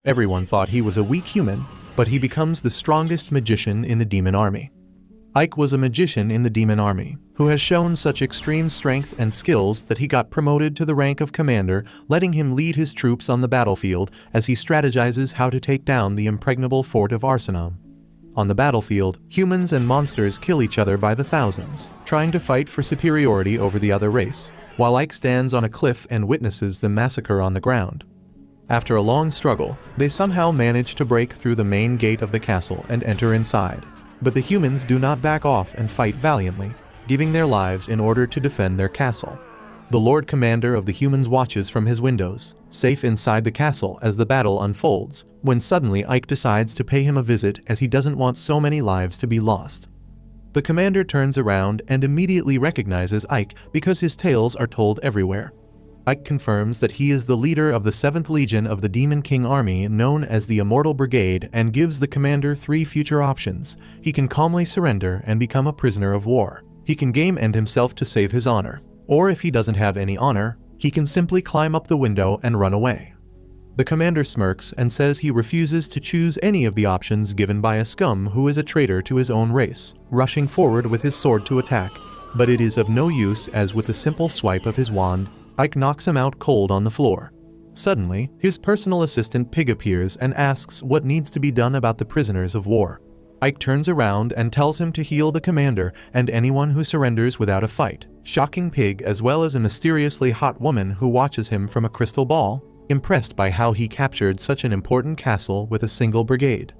Everyone thought he was a weak human, but he becomes the strongest magician in the demon army. Ike was a magician in the demon army, who has shown such extreme strength and skills that he got promoted to the rank of commander, letting him lead his troops on the battlefield as he strategizes how to take down the impregnable fort of Arsenam. On the battlefield, humans and monsters kill each other by the thousands, trying to fight for superiority over the other race, while Ike stands on a cliff and witnesses the massacre on the ground. After a long struggle, they somehow manage to break through the main gate of the castle and enter inside. But the humans do not back off and fight valiantly, giving their lives in order to defend their castle. The Lord Commander of the humans watches from his windows, safe inside the castle as the battle unfolds, when suddenly Ike decides to pay him a visit as he doesn't want so many lives to be lost. The commander turns around and immediately recognizes Ike because his tales are told everywhere. Ike confirms that he is the leader of the 7th Legion of the Demon King Army known as the Immortal Brigade and gives the commander 3 future options. He can calmly surrender and become a prisoner of war. He can game end himself to save his honor. Or if he doesn't have any honor, he can simply climb up the window and run away. The commander smirks and says he refuses to choose any of the options given by a scum who is a traitor to his own race, rushing forward with his sword to attack. But it is of no use as with a simple swipe of his wand, Ike knocks him out cold on the floor. Suddenly, his personal assistant Pig appears and asks what needs to be done about the prisoners of war. Ike turns around and tells him to heal the commander and anyone who surrenders without a fight, shocking Pig as well as a mysteriously hot woman who watches him from a crystal ball, impressed by how he captured such an important castle with a single brigade.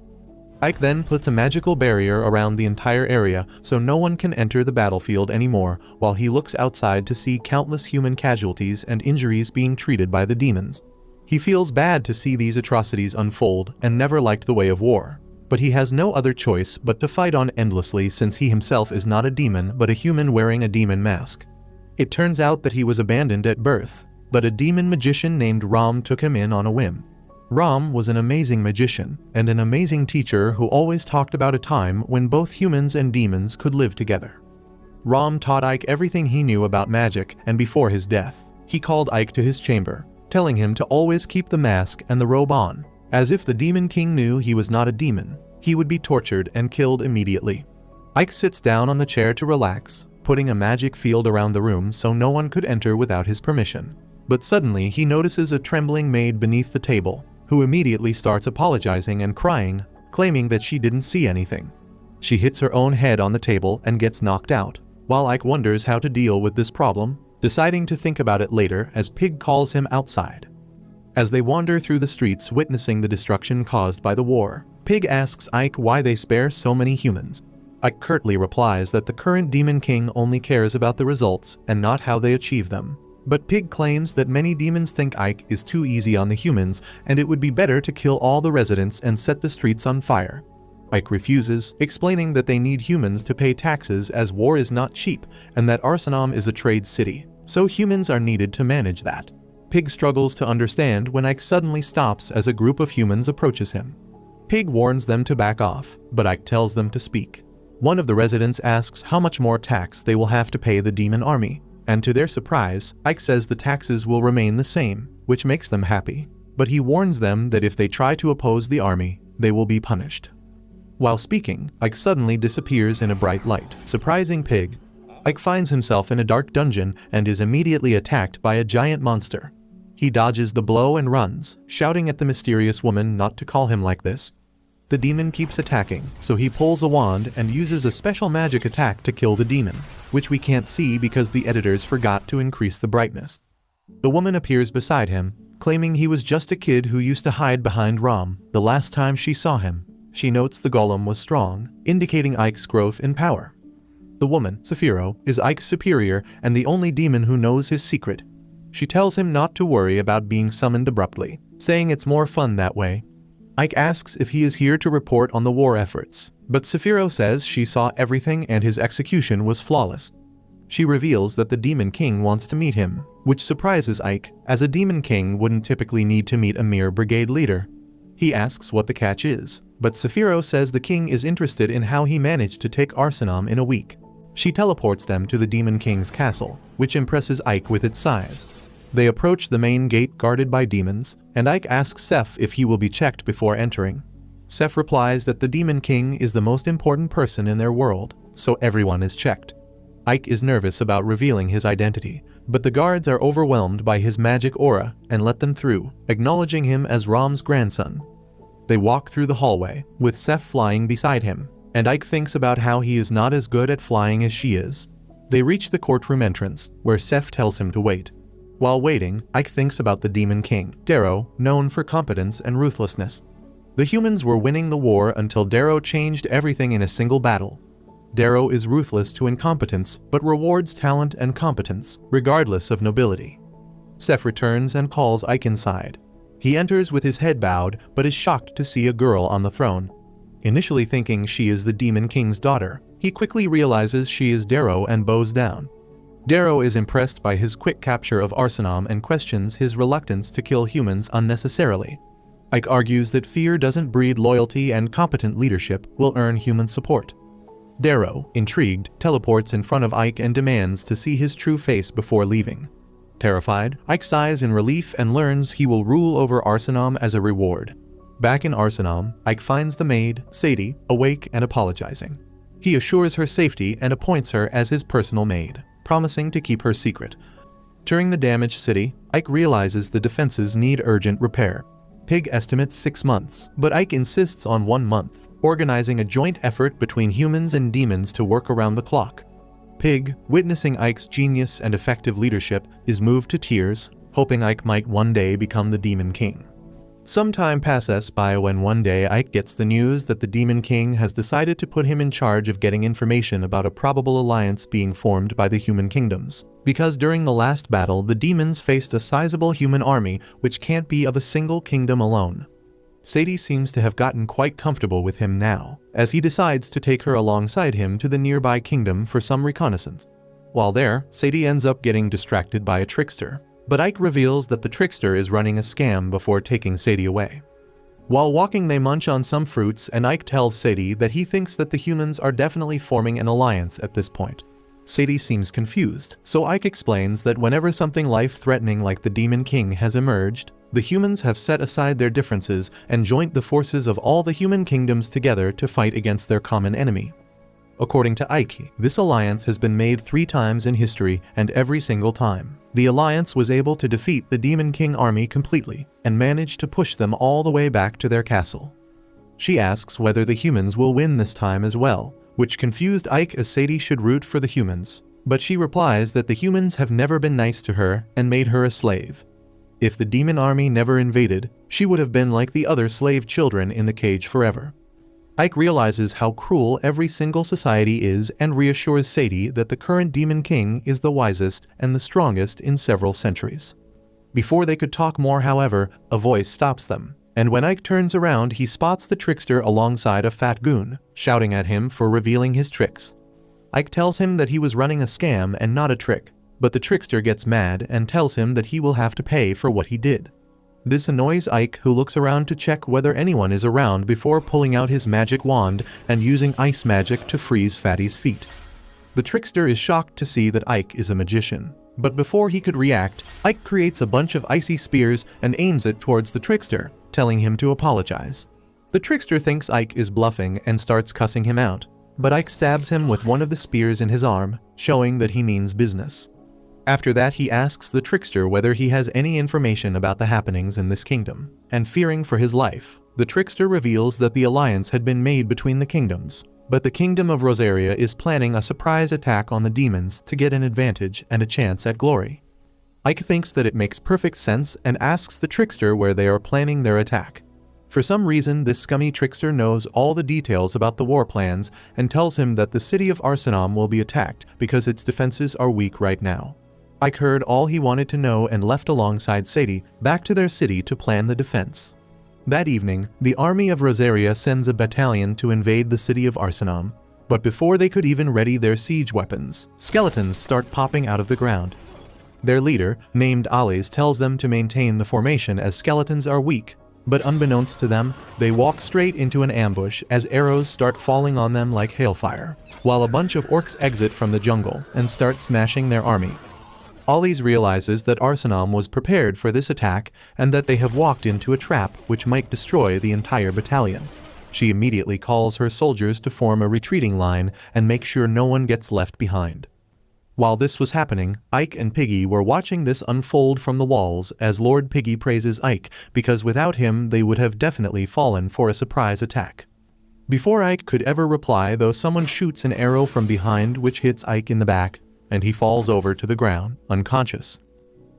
Ike then puts a magical barrier around the entire area so no one can enter the battlefield anymore while he looks outside to see countless human casualties and injuries being treated by the demons. He feels bad to see these atrocities unfold and never liked the way of war, but he has no other choice but to fight on endlessly since he himself is not a demon but a human wearing a demon mask. It turns out that he was abandoned at birth, but a demon magician named Ram took him in on a whim. Ram was an amazing magician and an amazing teacher who always talked about a time when both humans and demons could live together. Ram taught Ike everything he knew about magic, and before his death, he called Ike to his chamber, telling him to always keep the mask and the robe on, as if the Demon King knew he was not a demon, he would be tortured and killed immediately. Ike sits down on the chair to relax, putting a magic field around the room so no one could enter without his permission. But suddenly he notices a trembling maid beneath the table, who immediately starts apologizing and crying, claiming that she didn't see anything. She hits her own head on the table and gets knocked out, while Ike wonders how to deal with this problem, deciding to think about it later as Pig calls him outside. As they wander through the streets witnessing the destruction caused by the war, Pig asks Ike why they spare so many humans. Ike curtly replies that the current Demon King only cares about the results and not how they achieve them. But Pig claims that many demons think Ike is too easy on the humans and it would be better to kill all the residents and set the streets on fire. Ike refuses, explaining that they need humans to pay taxes as war is not cheap and that Arsenam is a trade city, so humans are needed to manage that. Pig struggles to understand when Ike suddenly stops as a group of humans approaches him. Pig warns them to back off, but Ike tells them to speak. One of the residents asks how much more tax they will have to pay the demon army. And to their surprise, Ike says the taxes will remain the same, which makes them happy. But he warns them that if they try to oppose the army, they will be punished. While speaking, Ike suddenly disappears in a bright light, surprising Pig. Ike finds himself in a dark dungeon and is immediately attacked by a giant monster. He dodges the blow and runs, shouting at the mysterious woman not to call him like this. The demon keeps attacking, so he pulls a wand and uses a special magic attack to kill the demon, which we can't see because the editors forgot to increase the brightness. The woman appears beside him, claiming he was just a kid who used to hide behind Ram the last time she saw him. She notes the golem was strong, indicating Ike's growth in power. The woman, Saphiro, is Ike's superior and the only demon who knows his secret. She tells him not to worry about being summoned abruptly, saying it's more fun that way. Ike asks if he is here to report on the war efforts, but Saphiro says she saw everything and his execution was flawless. She reveals that the Demon King wants to meet him, which surprises Ike, as a Demon King wouldn't typically need to meet a mere brigade leader. He asks what the catch is, but Saphiro says the king is interested in how he managed to take Arsenam in a week. She teleports them to the Demon King's castle, which impresses Ike with its size. They approach the main gate guarded by demons, and Ike asks Seth if he will be checked before entering. Seth replies that the Demon King is the most important person in their world, so everyone is checked. Ike is nervous about revealing his identity, but the guards are overwhelmed by his magic aura and let them through, acknowledging him as Rom's grandson. They walk through the hallway, with Seth flying beside him, and Ike thinks about how he is not as good at flying as she is. They reach the courtroom entrance, where Seth tells him to wait. While waiting, Ike thinks about the Demon King, Darrow, known for competence and ruthlessness. The humans were winning the war until Darrow changed everything in a single battle. Darrow is ruthless to incompetence, but rewards talent and competence, regardless of nobility. Seth returns and calls Ike inside. He enters with his head bowed, but is shocked to see a girl on the throne. Initially thinking she is the Demon King's daughter, he quickly realizes she is Darrow and bows down. Darrow is impressed by his quick capture of Arsenam and questions his reluctance to kill humans unnecessarily. Ike argues that fear doesn't breed loyalty and competent leadership will earn human support. Darrow, intrigued, teleports in front of Ike and demands to see his true face before leaving. Terrified, Ike sighs in relief and learns he will rule over Arsenam as a reward. Back in Arsenam, Ike finds the maid, Sadie, awake and apologizing. He assures her safety and appoints her as his personal maid, promising to keep her secret. During the damaged city, Ike realizes the defenses need urgent repair. Pig estimates 6 months, but Ike insists on 1 month, organizing a joint effort between humans and demons to work around the clock. Pig, witnessing Ike's genius and effective leadership, is moved to tears, hoping Ike might one day become the Demon King. Some time passes by when one day Ike gets the news that the Demon King has decided to put him in charge of getting information about a probable alliance being formed by the human kingdoms. Because during the last battle, the demons faced a sizable human army which can't be of a single kingdom alone. Sadie seems to have gotten quite comfortable with him now, as he decides to take her alongside him to the nearby kingdom for some reconnaissance. While there, Sadie ends up getting distracted by a trickster, but Ike reveals that the trickster is running a scam before taking Sadie away. While walking, they munch on some fruits, and Ike tells Sadie that he thinks that the humans are definitely forming an alliance at this point. Sadie seems confused, so Ike explains that whenever something life-threatening like the Demon King has emerged, the humans have set aside their differences and joined the forces of all the human kingdoms together to fight against their common enemy. According to Ike, this alliance has been made 3 times in history, and every single time, the alliance was able to defeat the Demon King army completely and managed to push them all the way back to their castle. She asks whether the humans will win this time as well, which confused Ike as Sadie should root for the humans, but she replies that the humans have never been nice to her and made her a slave. If the demon army never invaded, she would have been like the other slave children in the cage forever. Ike realizes how cruel every single society is and reassures Sadie that the current Demon King is the wisest and the strongest in several centuries. Before they could talk more, however, a voice stops them, and when Ike turns around, he spots the trickster alongside a fat goon, shouting at him for revealing his tricks. Ike tells him that he was running a scam and not a trick, but the trickster gets mad and tells him that he will have to pay for what he did. This annoys Ike, who looks around to check whether anyone is around before pulling out his magic wand and using ice magic to freeze Fatty's feet. The trickster is shocked to see that Ike is a magician, but before he could react, Ike creates a bunch of icy spears and aims it towards the trickster, telling him to apologize. The trickster thinks Ike is bluffing and starts cussing him out, but Ike stabs him with one of the spears in his arm, showing that he means business. After that, he asks the trickster whether he has any information about the happenings in this kingdom, and fearing for his life, the trickster reveals that the alliance had been made between the kingdoms, but the kingdom of Rosaria is planning a surprise attack on the demons to get an advantage and a chance at glory. Ike thinks that it makes perfect sense and asks the trickster where they are planning their attack. For some reason, this scummy trickster knows all the details about the war plans and tells him that the city of Arsenam will be attacked because its defenses are weak right now. Ike heard all he wanted to know and left alongside Sadie back to their city to plan the defense. That evening, the army of Rosaria sends a battalion to invade the city of Arsenam, but before they could even ready their siege weapons, skeletons start popping out of the ground. Their leader, named Ali's, tells them to maintain the formation as skeletons are weak, but unbeknownst to them, they walk straight into an ambush as arrows start falling on them like hailfire, while a bunch of orcs exit from the jungle and start smashing their army. Ollie's realizes that Arsenal was prepared for this attack and that they have walked into a trap which might destroy the entire battalion. She immediately calls her soldiers to form a retreating line and make sure no one gets left behind. While this was happening, Ike and Piggy were watching this unfold from the walls as Lord Piggy praises Ike because without him they would have definitely fallen for a surprise attack. Before Ike could ever reply though, someone shoots an arrow from behind which hits Ike in the back, and he falls over to the ground, unconscious.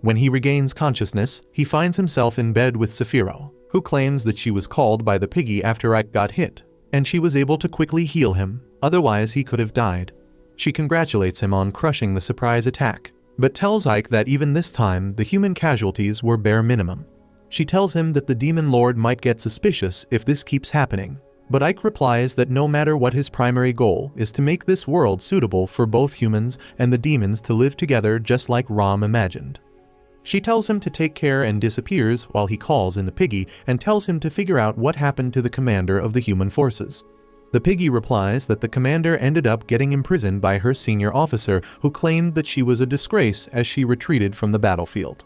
When he regains consciousness, he finds himself in bed with Saphiro, who claims that she was called by the Piggy after Ike got hit, and she was able to quickly heal him, otherwise he could have died. She congratulates him on crushing the surprise attack, but tells Ike that even this time the human casualties were bare minimum. She tells him that the Demon Lord might get suspicious if this keeps happening, but Ike replies that no matter what, his primary goal is to make this world suitable for both humans and the demons to live together just like Ram imagined. She tells him to take care and disappears while he calls in the Piggy and tells him to figure out what happened to the commander of the human forces. The Piggy replies that the commander ended up getting imprisoned by her senior officer, who claimed that she was a disgrace as she retreated from the battlefield.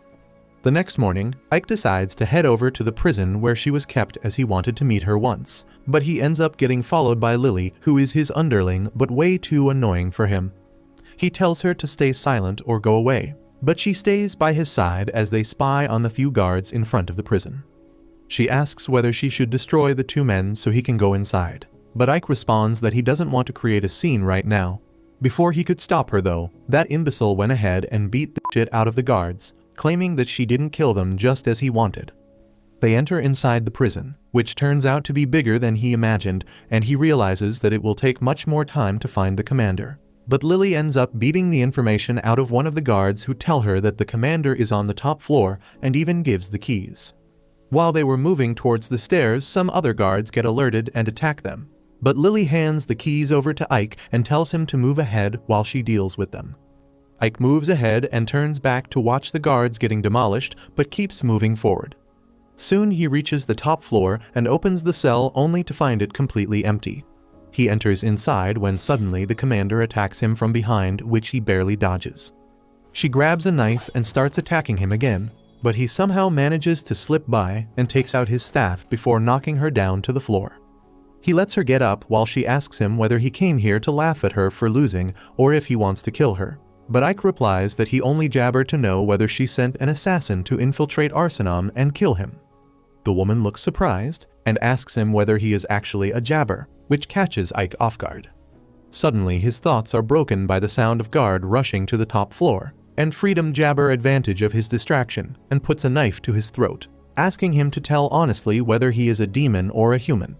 The next morning, Ike decides to head over to the prison where she was kept as he wanted to meet her once, but he ends up getting followed by Lily, who is his underling but way too annoying for him. He tells her to stay silent or go away, but she stays by his side as they spy on the few guards in front of the prison. She asks whether she should destroy the two men so he can go inside, but Ike responds that he doesn't want to create a scene right now. Before he could stop her though, that imbecile went ahead and beat the shit out of the guards, claiming that she didn't kill them just as he wanted. They enter inside the prison, which turns out to be bigger than he imagined, and he realizes that it will take much more time to find the commander. But Lily ends up beating the information out of one of the guards, who tell her that the commander is on the top floor and even gives the keys. While they were moving towards the stairs, some other guards get alerted and attack them, but Lily hands the keys over to Ike and tells him to move ahead while she deals with them. Ike moves ahead and turns back to watch the guards getting demolished, but keeps moving forward. Soon he reaches the top floor and opens the cell only to find it completely empty. He enters inside when suddenly the commander attacks him from behind, which he barely dodges. She grabs a knife and starts attacking him again, but he somehow manages to slip by and takes out his staff before knocking her down to the floor. He lets her get up while she asks him whether he came here to laugh at her for losing or if he wants to kill her. But Ike replies that he only jabbered to know whether she sent an assassin to infiltrate Arsenal and kill him. The woman looks surprised and asks him whether he is actually a jabber, which catches Ike off guard. Suddenly his thoughts are broken by the sound of guard rushing to the top floor, and Freedom jabber advantage of his distraction and puts a knife to his throat, asking him to tell honestly whether he is a demon or a human.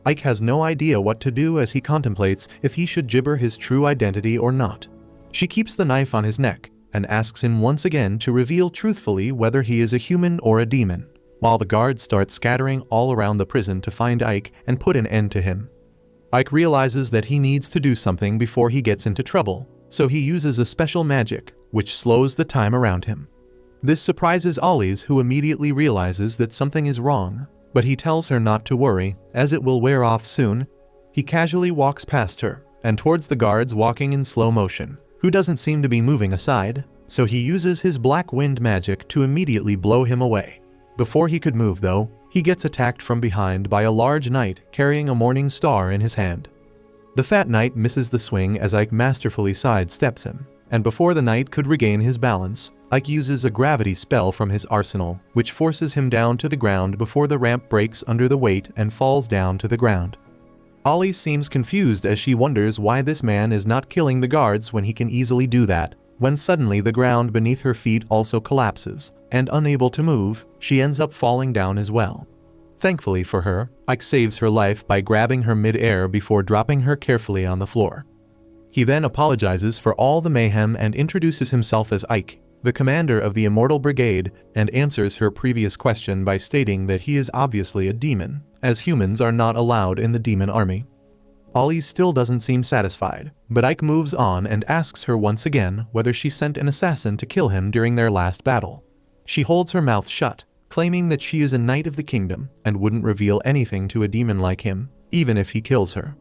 Ike has no idea what to do as he contemplates if he should gibber his true identity or not. She keeps the knife on his neck and asks him once again to reveal truthfully whether he is a human or a demon, while the guards start scattering all around the prison to find Ike and put an end to him. Ike realizes that he needs to do something before he gets into trouble, so he uses a special magic, which slows the time around him. This surprises Ollie's, who immediately realizes that something is wrong, but he tells her not to worry, as it will wear off soon. He casually walks past her and towards the guards walking in slow motion, who doesn't seem to be moving aside, so he uses his black wind magic to immediately blow him away. Before he could move though, he gets attacked from behind by a large knight carrying a morning star in his hand. The fat knight misses the swing as Ike masterfully sidesteps him, and before the knight could regain his balance, Ike uses a gravity spell from his arsenal, which forces him down to the ground before the ramp breaks under the weight and falls down to the ground. Ollie seems confused as she wonders why this man is not killing the guards when he can easily do that, when suddenly the ground beneath her feet also collapses, and unable to move, she ends up falling down as well. Thankfully for her, Ike saves her life by grabbing her mid-air before dropping her carefully on the floor. He then apologizes for all the mayhem and introduces himself as Ike, the commander of the Immortal Brigade, and answers her previous question by stating that he is obviously a demon, as humans are not allowed in the demon army. Ollie still doesn't seem satisfied, but Ike moves on and asks her once again whether she sent an assassin to kill him during their last battle. She holds her mouth shut, claiming that she is a knight of the kingdom and wouldn't reveal anything to a demon like him, even if he kills her.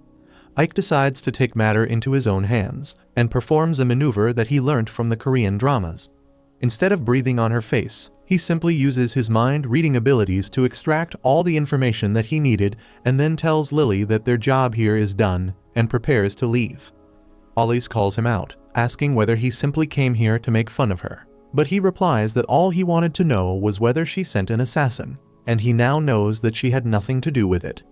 Ike decides to take matter into his own hands and performs a maneuver that he learnt from the Korean dramas. Instead of breathing on her face, he simply uses his mind-reading abilities to extract all the information that he needed and then tells Lily that their job here is done and prepares to leave. Ollie's calls him out, asking whether he simply came here to make fun of her. But he replies that all he wanted to know was whether she sent an assassin, and he now knows that she had nothing to do with it.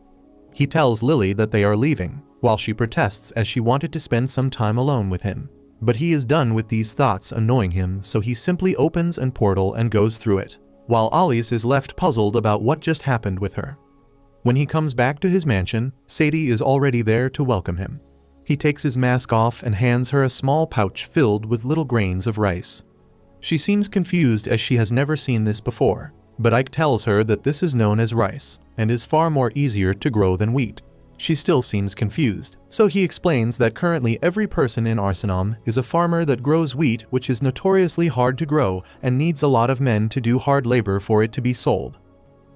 He tells Lily that they are leaving, while she protests as she wanted to spend some time alone with him. But he is done with these thoughts annoying him, so he simply opens an portal and goes through it, while Ollie's is left puzzled about what just happened with her. When he comes back to his mansion, Sadie is already there to welcome him. He takes his mask off and hands her a small pouch filled with little grains of rice. She seems confused as she has never seen this before, but Ike tells her that this is known as rice and is far more easier to grow than wheat. She still seems confused, so he explains that currently every person in Arsenal is a farmer that grows wheat, which is notoriously hard to grow and needs a lot of men to do hard labor for it to be sold.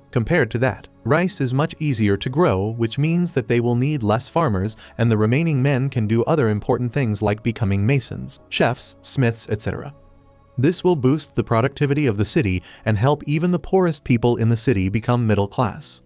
Compared to that, rice is much easier to grow, which means that they will need less farmers and the remaining men can do other important things like becoming masons, chefs, smiths, etc. This will boost the productivity of the city and help even the poorest people in the city become middle class.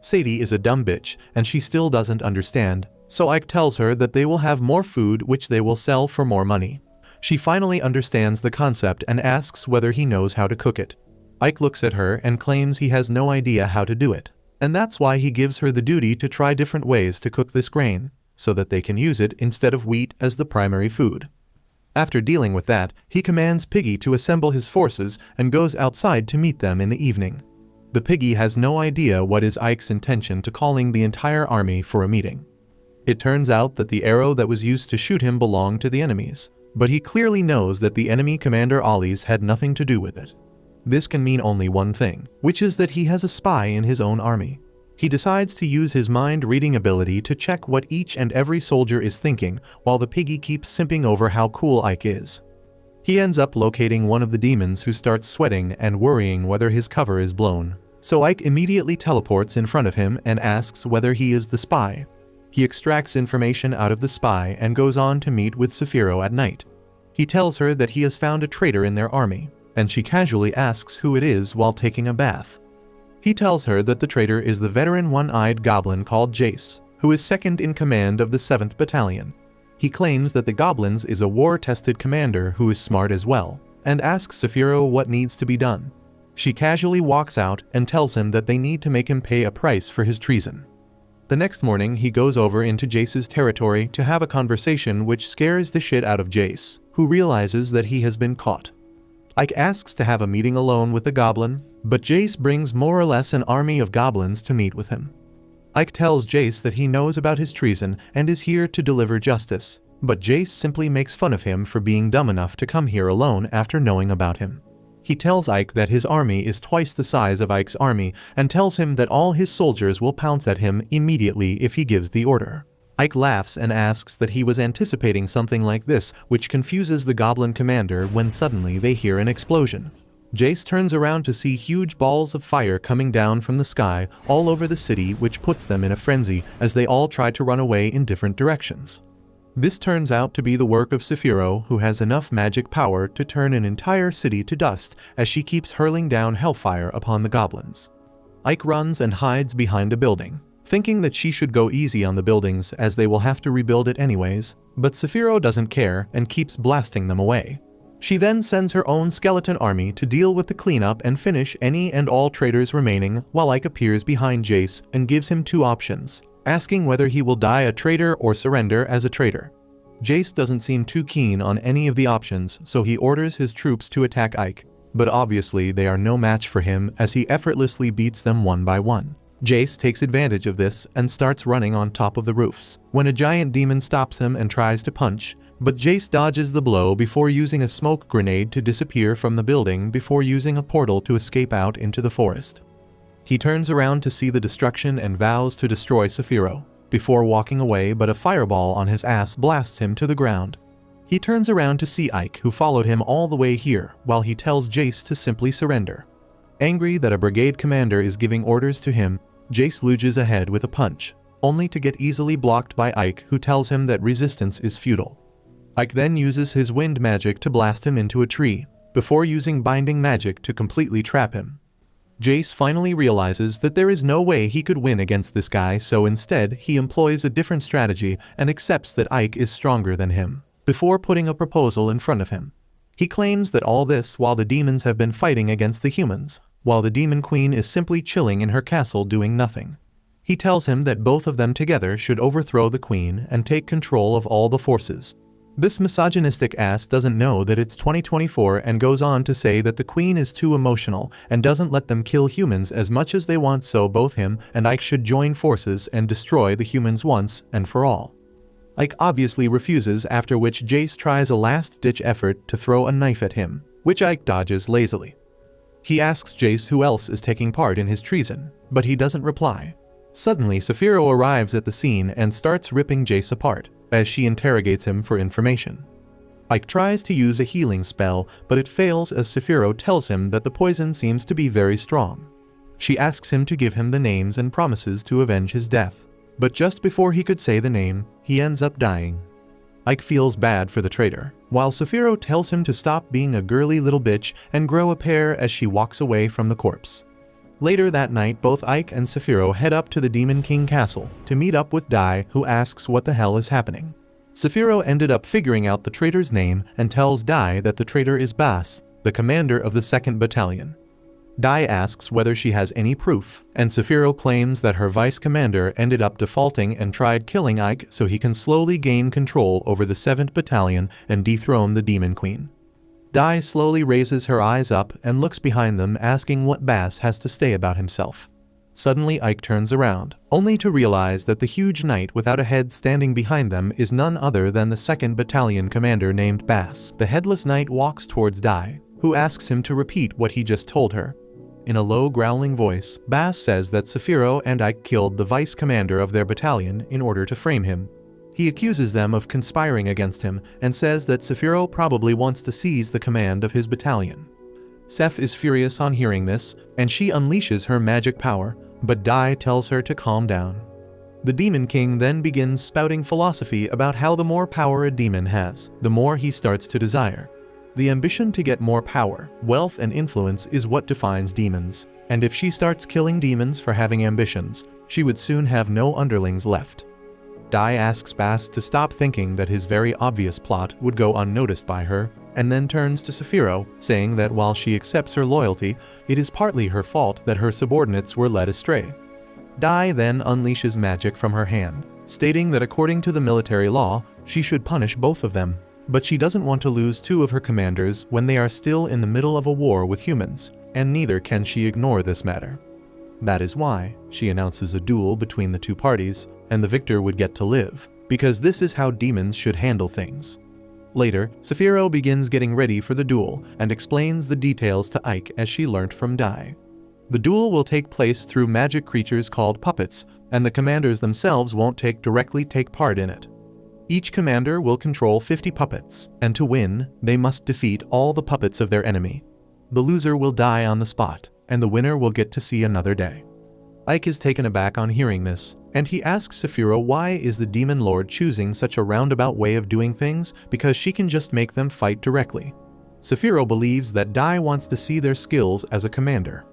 Sadie is a dumb bitch and she still doesn't understand, so Ike tells her that they will have more food which they will sell for more money. She finally understands the concept and asks whether he knows how to cook it. Ike looks at her and claims he has no idea how to do it, and that's why he gives her the duty to try different ways to cook this grain, so that they can use it instead of wheat as the primary food. After dealing with that, he commands Piggy to assemble his forces and goes outside to meet them in the evening. The Piggy has no idea what is Ike's intention to calling the entire army for a meeting. It turns out that the arrow that was used to shoot him belonged to the enemies, but he clearly knows that the enemy commander Ollie's had nothing to do with it. This can mean only one thing, which is that he has a spy in his own army. He decides to use his mind-reading ability to check what each and every soldier is thinking, while the Piggy keeps simping over how cool Ike is. He ends up locating one of the demons who starts sweating and worrying whether his cover is blown. So Ike immediately teleports in front of him and asks whether he is the spy. He extracts information out of the spy and goes on to meet with Saphiro at night. He tells her that he has found a traitor in their army, and she casually asks who it is while taking a bath. He tells her that the traitor is the veteran one-eyed goblin called Jace, who is second in command of the 7th Battalion. He claims that the goblins is a war-tested commander who is smart as well, and asks Saphiro what needs to be done. She casually walks out and tells him that they need to make him pay a price for his treason. The next morning, he goes over into Jace's territory to have a conversation which scares the shit out of Jace, who realizes that he has been caught. Ike asks to have a meeting alone with the goblin, but Jace brings more or less an army of goblins to meet with him. Ike tells Jace that he knows about his treason and is here to deliver justice, but Jace simply makes fun of him for being dumb enough to come here alone after knowing about him. He tells Ike that his army is twice the size of Ike's army and tells him that all his soldiers will pounce at him immediately if he gives the order. Ike laughs and asks that he was anticipating something like this, which confuses the goblin commander when suddenly they hear an explosion. Jace turns around to see huge balls of fire coming down from the sky all over the city, which puts them in a frenzy as they all try to run away in different directions. This turns out to be the work of Saphiro, who has enough magic power to turn an entire city to dust as she keeps hurling down hellfire upon the goblins. Ike runs and hides behind a building, thinking that she should go easy on the buildings as they will have to rebuild it anyways, but Saphiro doesn't care and keeps blasting them away. She then sends her own skeleton army to deal with the cleanup and finish any and all traitors remaining, while Ike appears behind Jace and gives him two options, asking whether he will die a traitor or surrender as a traitor. Jace doesn't seem too keen on any of the options, so he orders his troops to attack Ike, but obviously they are no match for him as he effortlessly beats them one by one. Jace takes advantage of this and starts running on top of the roofs, when a giant demon stops him and tries to punch, but Jace dodges the blow before using a smoke grenade to disappear from the building before using a portal to escape out into the forest. He turns around to see the destruction and vows to destroy Saphiro, before walking away, but a fireball on his ass blasts him to the ground. He turns around to see Ike, who followed him all the way here, while he tells Jace to simply surrender. Angry that a brigade commander is giving orders to him, Jace lunges ahead with a punch, only to get easily blocked by Ike, who tells him that resistance is futile. Ike then uses his wind magic to blast him into a tree. before using binding magic to completely trap him. Jace finally realizes that there is no way he could win against this guy, so instead he employs a different strategy and accepts that Ike is stronger than him, before putting a proposal in front of him. He claims that all this while the demons have been fighting against the humans, while the Demon Queen is simply chilling in her castle doing nothing. He tells him that both of them together should overthrow the queen and take control of all the forces. This misogynistic ass doesn't know that it's 2024 and goes on to say that the queen is too emotional and doesn't let them kill humans as much as they want, so both him and Ike should join forces and destroy the humans once and for all. Ike obviously refuses, after which Jace tries a last-ditch effort to throw a knife at him, which Ike dodges lazily. He asks Jace who else is taking part in his treason, but he doesn't reply. Suddenly, Saphiro arrives at the scene and starts ripping Jace apart, as she interrogates him for information. Ike tries to use a healing spell, but it fails as Saphiro tells him that the poison seems to be very strong. She asks him to give him the names and promises to avenge his death, but just before he could say the name, he ends up dying. Ike feels bad for the traitor, while Saphiro tells him to stop being a girly little bitch and grow a pair as she walks away from the corpse. Later that night, both Ike and Saphiro head up to the Demon King castle to meet up with Dai, who asks what the hell is happening. Saphiro ended up figuring out the traitor's name and tells Dai that the traitor is Bas, the commander of the 2nd Battalion. Dai asks whether she has any proof, and Saphiro claims that her vice commander ended up defaulting and tried killing Ike so he can slowly gain control over the 7th Battalion and dethrone the Demon Queen. Dai slowly raises her eyes up and looks behind them, asking what Bas has to say about himself. Suddenly Ike turns around, only to realize that the huge knight without a head standing behind them is none other than the 2nd Battalion commander named Bas. The headless knight walks towards Dai, who asks him to repeat what he just told her. In a low growling voice, Bas says that Saphiro and Ike killed the vice commander of their battalion in order to frame him. He accuses them of conspiring against him and says that Saphiro probably wants to seize the command of his battalion. Seph is furious on hearing this, and she unleashes her magic power, but Dai tells her to calm down. The Demon King then begins spouting philosophy about how the more power a demon has, the more he starts to desire. The ambition to get more power, wealth, and influence is what defines demons, and if she starts killing demons for having ambitions, she would soon have no underlings left. Dai asks Bas to stop thinking that his very obvious plot would go unnoticed by her, and then turns to Saphiro, saying that while she accepts her loyalty, it is partly her fault that her subordinates were led astray. Dai then unleashes magic from her hand, stating that according to the military law, she should punish both of them, but she doesn't want to lose two of her commanders when they are still in the middle of a war with humans, and neither can she ignore this matter. That is why she announces a duel between the two parties, and the victor would get to live, because this is how demons should handle things. Later, Saphiro begins getting ready for the duel and explains the details to Ike as she learnt from Dai. The duel will take place through magic creatures called puppets, and the commanders themselves won't directly take part in it. Each commander will control 50 puppets, and to win, they must defeat all the puppets of their enemy. The loser will die on the spot, and the winner will get to see another day. Ike is taken aback on hearing this, and he asks Saphiro why is the Demon Lord choosing such a roundabout way of doing things, because she can just make them fight directly. Saphiro believes that Dai wants to see their skills as a commander.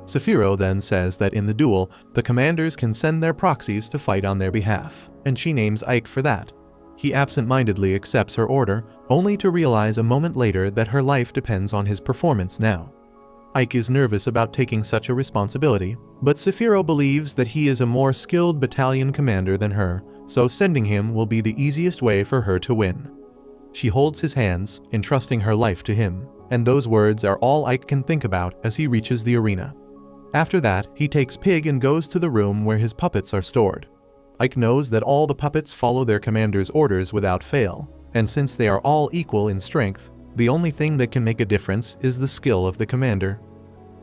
Saphiro then says that in the duel, the commanders can send their proxies to fight on their behalf, and she names Ike for that. He absent-mindedly accepts her order, only to realize a moment later that her life depends on his performance now. Ike is nervous about taking such a responsibility, but Saphiro believes that he is a more skilled battalion commander than her, so sending him will be the easiest way for her to win. She holds his hands, entrusting her life to him, and those words are all Ike can think about as he reaches the arena. After that, he takes Pig and goes to the room where his puppets are stored. Ike knows that all the puppets follow their commander's orders without fail, and since they are all equal in strength, the only thing that can make a difference is the skill of the commander.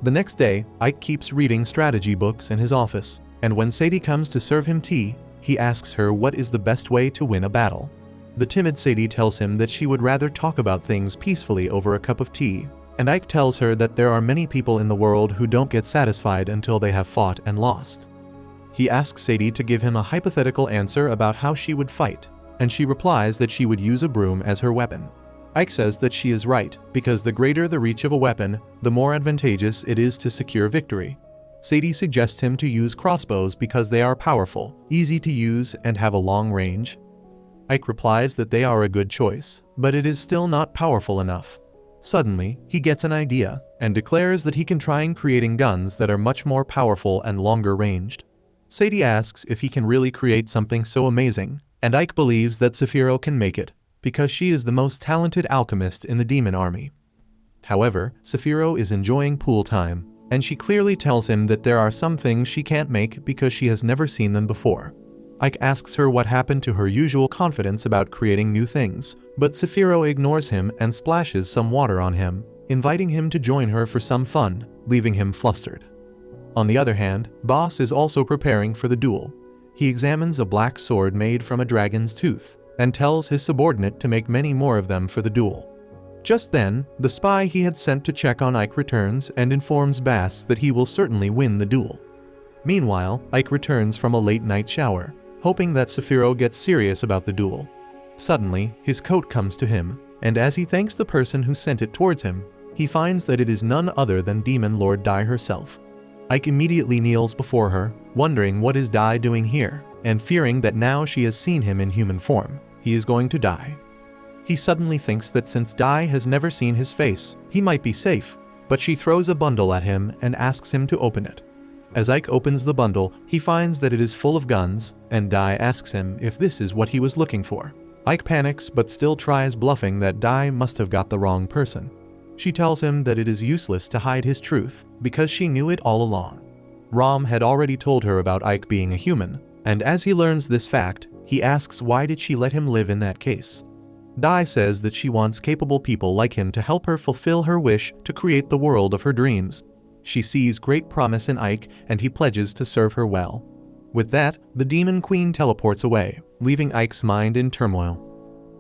The next day, Ike keeps reading strategy books in his office, and when Sadie comes to serve him tea, he asks her what is the best way to win a battle. The timid Sadie tells him that she would rather talk about things peacefully over a cup of tea, and Ike tells her that there are many people in the world who don't get satisfied until they have fought and lost. He asks Sadie to give him a hypothetical answer about how she would fight, and she replies that she would use a broom as her weapon. Ike says that she is right, because the greater the reach of a weapon, the more advantageous it is to secure victory. Sadie suggests him to use crossbows because they are powerful, easy to use, and have a long range. Ike replies that they are a good choice, but it is still not powerful enough. Suddenly, he gets an idea, and declares that he can try creating guns that are much more powerful and longer ranged. Sadie asks if he can really create something so amazing, and Ike believes that Saphiro can make it, because she is the most talented alchemist in the demon army. However, Saphiro is enjoying pool time, and she clearly tells him that there are some things she can't make because she has never seen them before. Ike asks her what happened to her usual confidence about creating new things, but Saphiro ignores him and splashes some water on him, inviting him to join her for some fun, leaving him flustered. On the other hand, Boss is also preparing for the duel. He examines a black sword made from a dragon's tooth, and tells his subordinate to make many more of them for the duel. Just then, the spy he had sent to check on Ike returns and informs Bass that he will certainly win the duel. Meanwhile, Ike returns from a late-night shower, hoping that Saphiro gets serious about the duel. Suddenly, his coat comes to him, and as he thanks the person who sent it towards him, he finds that it is none other than Demon Lord Dai herself. Ike immediately kneels before her, wondering what is Dai doing here, and fearing that now she has seen him in human form, he is going to die. He suddenly thinks that since Dai has never seen his face, he might be safe, but she throws a bundle at him and asks him to open it. As Ike opens the bundle, he finds that it is full of guns, and Dai asks him if this is what he was looking for. Ike panics but still tries bluffing that Dai must have got the wrong person. She tells him that it is useless to hide his truth, because she knew it all along. Rom had already told her about Ike being a human, and as he learns this fact, he asks why did she let him live in that case. Dai says that she wants capable people like him to help her fulfill her wish to create the world of her dreams. She sees great promise in Ike, and he pledges to serve her well. With that, the Demon Queen teleports away, leaving Ike's mind in turmoil.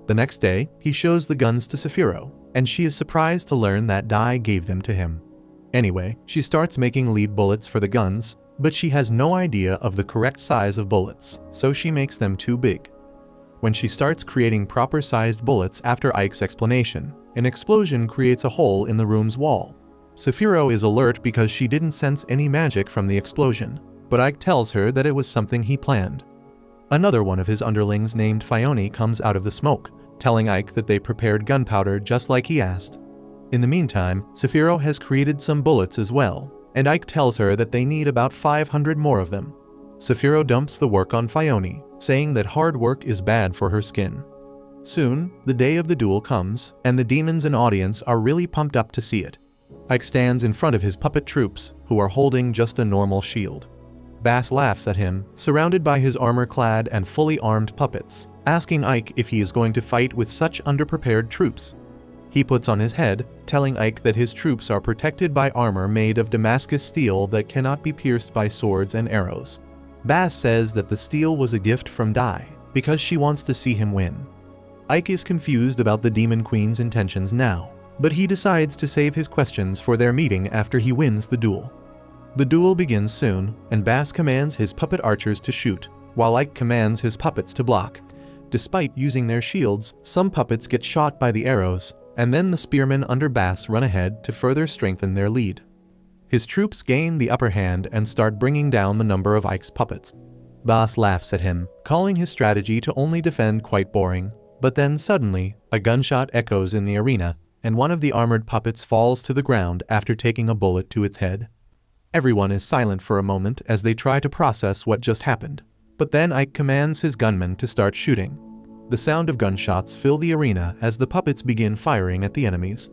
The next day, he shows the guns to Saphiro, and she is surprised to learn that Dai gave them to him. Anyway, she starts making lead bullets for the guns, but she has no idea of the correct size of bullets, so she makes them too big. When she starts creating proper-sized bullets after Ike's explanation, an explosion creates a hole in the room's wall. Saphiro is alert because she didn't sense any magic from the explosion, but Ike tells her that it was something he planned. Another one of his underlings named Fione comes out of the smoke, telling Ike that they prepared gunpowder just like he asked. In the meantime, Saphiro has created some bullets as well, and Ike tells her that they need about 500 more of them. Saphiro dumps the work on Fione, saying that hard work is bad for her skin. Soon, the day of the duel comes, and the demons and audience are really pumped up to see it. Ike stands in front of his puppet troops, who are holding just a normal shield. Bass laughs at him, surrounded by his armor-clad and fully armed puppets, asking Ike if he is going to fight with such underprepared troops. He puts on his head, telling Ike that his troops are protected by armor made of Damascus steel that cannot be pierced by swords and arrows. Bass says that the steel was a gift from Dai, because she wants to see him win. Ike is confused about the Demon Queen's intentions now, but he decides to save his questions for their meeting after he wins the duel. The duel begins soon, and Bass commands his puppet archers to shoot, while Ike commands his puppets to block. Despite using their shields, some puppets get shot by the arrows, and then the spearmen under Bass run ahead to further strengthen their lead. His troops gain the upper hand and start bringing down the number of Ike's puppets. Bass laughs at him, calling his strategy to only defend quite boring, but then suddenly, a gunshot echoes in the arena, and one of the armored puppets falls to the ground after taking a bullet to its head. Everyone is silent for a moment as they try to process what just happened, but then Ike commands his gunmen to start shooting. The sound of gunshots fill the arena as the puppets begin firing at the enemies.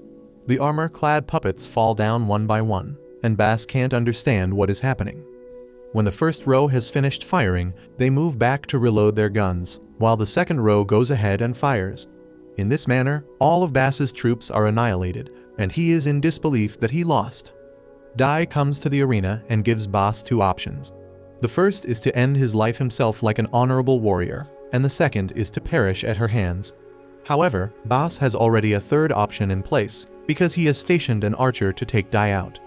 The armor-clad puppets fall down one by one, and Bass can't understand what is happening. When the first row has finished firing, they move back to reload their guns, while the second row goes ahead and fires. In this manner, all of Bass's troops are annihilated, and he is in disbelief that he lost. Dai comes to the arena and gives Bass two options. The first is to end his life himself like an honorable warrior, and the second is to perish at her hands. However, Bass has already a third option in place, because he has stationed an archer to take Dai out.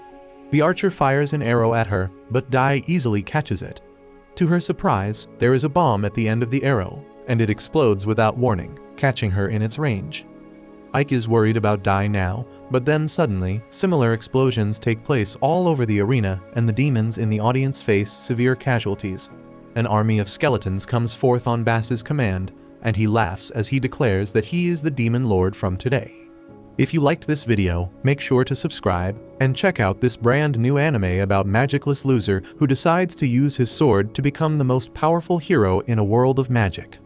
The archer fires an arrow at her, but Dai easily catches it. To her surprise, there is a bomb at the end of the arrow, and it explodes without warning, catching her in its range. Ike is worried about Dai now, but then suddenly, similar explosions take place all over the arena and the demons in the audience face severe casualties. An army of skeletons comes forth on Bass's command, and he laughs as he declares that he is the demon lord from today. If you liked this video, make sure to subscribe and check out this brand new anime about magicless loser who decides to use his sword to become the most powerful hero in a world of magic.